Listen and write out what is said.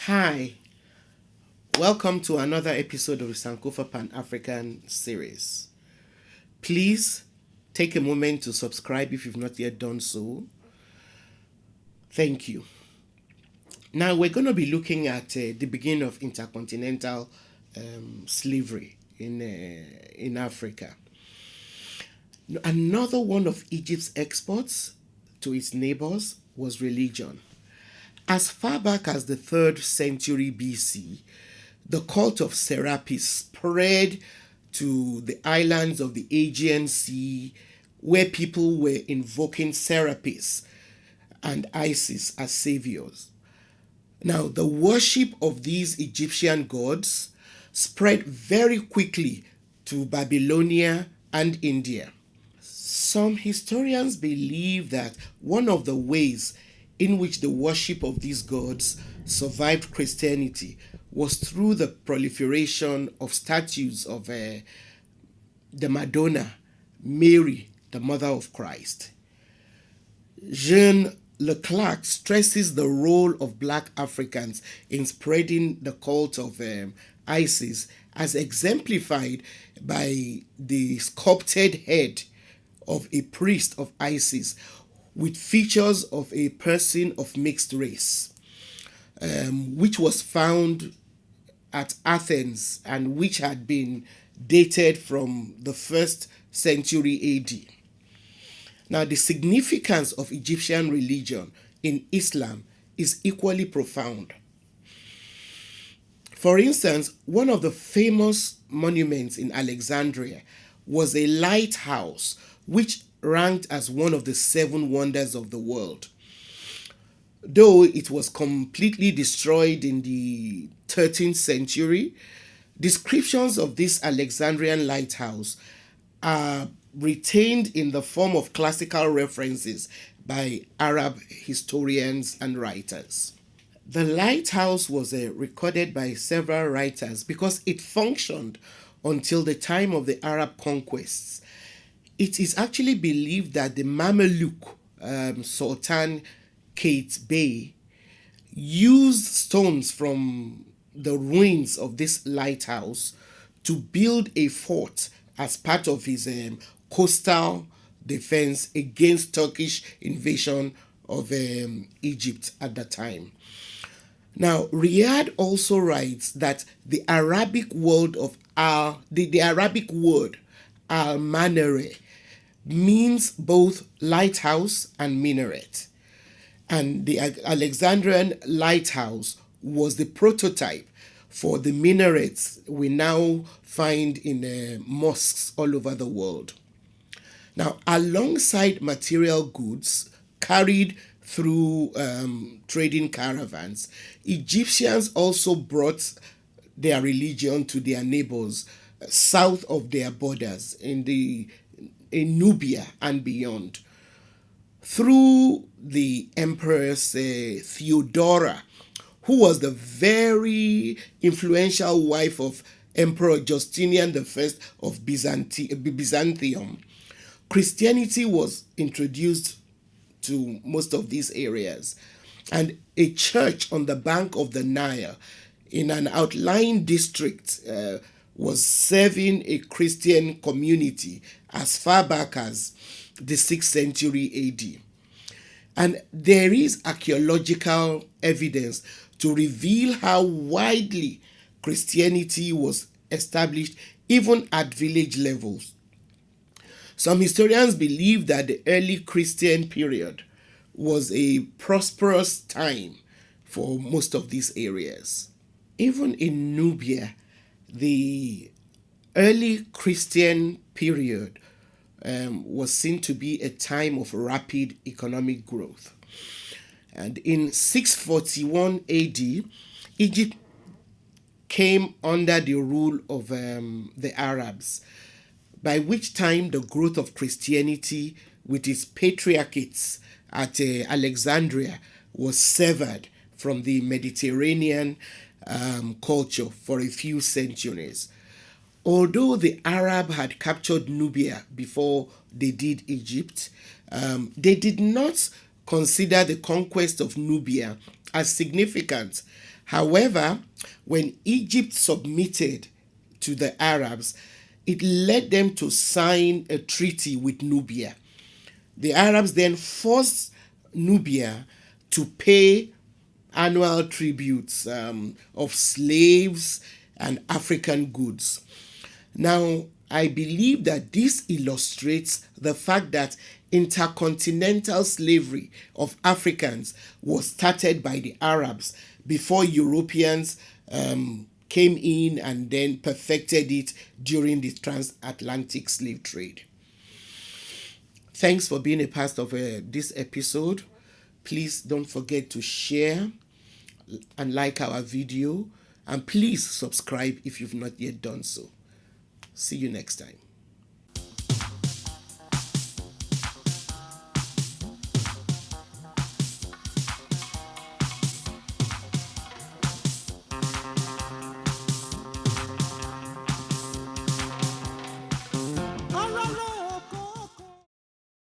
Hi, welcome to another episode of the Sankofa Pan African series. Please take a moment to subscribe if you've not yet done so. Thank you. Now, we're going to be looking at the beginning of intercontinental slavery in Africa. Another one of Egypt's exports to its neighbors was religion. As far back as the 3rd century BC, the cult of Serapis spread to the islands of the Aegean Sea, where people were invoking Serapis and Isis as saviors. Now, the worship of these Egyptian gods spread very quickly to Babylonia and India. Some historians believe that one of the ways in which the worship of these gods survived Christianity was through the proliferation of statues of the Madonna, Mary, the mother of Christ. Jean Leclerc stresses the role of black Africans in spreading the cult of Isis as exemplified by the sculpted head of a priest of Isis with features of a person of mixed race, which was found at Athens and which had been dated from the 1st century AD. Now, the significance of Egyptian religion in Islam is equally profound. For instance, one of the famous monuments in Alexandria was a lighthouse which ranked as one of the 7 wonders of the world. Though it was completely destroyed in the 13th century, descriptions of this Alexandrian lighthouse are retained in the form of classical references by Arab historians and writers. The lighthouse was recorded by several writers because it functioned until the time of the Arab conquests. It is actually believed that the Mameluke Sultan Kate Bey used stones from the ruins of this lighthouse to build a fort as part of his coastal defense against Turkish invasion of Egypt at the time. Now, Riyadh also writes that the Arabic word al-Manare means both lighthouse and minaret. And the Alexandrian lighthouse was the prototype for the minarets we now find in mosques all over the world. Now, alongside material goods carried through trading caravans, Egyptians also brought their religion to their neighbors south of their borders in Nubia and beyond. Through the Empress Theodora, who was the very influential wife of Emperor Justinian I of Byzantium, Christianity was introduced to most of these areas. And a church on the bank of the Nile in an outlying district was serving a Christian community as far back as the 6th century AD. And there is archaeological evidence to reveal how widely Christianity was established even at village levels. Some historians believe that the early Christian period was a prosperous time for most of these areas. Even in Nubia, the early Christian period was seen to be a time of rapid economic growth. And in 641 AD, Egypt came under the rule of the Arabs, by which time the growth of Christianity with its patriarchates at Alexandria was severed from the Mediterranean culture for a few centuries. Although the Arab had captured Nubia before they did Egypt, they did not consider the conquest of Nubia as significant However, when Egypt submitted to the Arabs, it led them to sign a treaty with Nubia. The Arabs then forced Nubia to pay annual tributes of slaves and African goods. Now, I believe that this illustrates the fact that intercontinental slavery of Africans was started by the Arabs before Europeans came in and then perfected it during the transatlantic slave trade. Thanks for being a part of this episode. Please don't forget to share and like our video, and please subscribe if you've not yet done so. See you next time.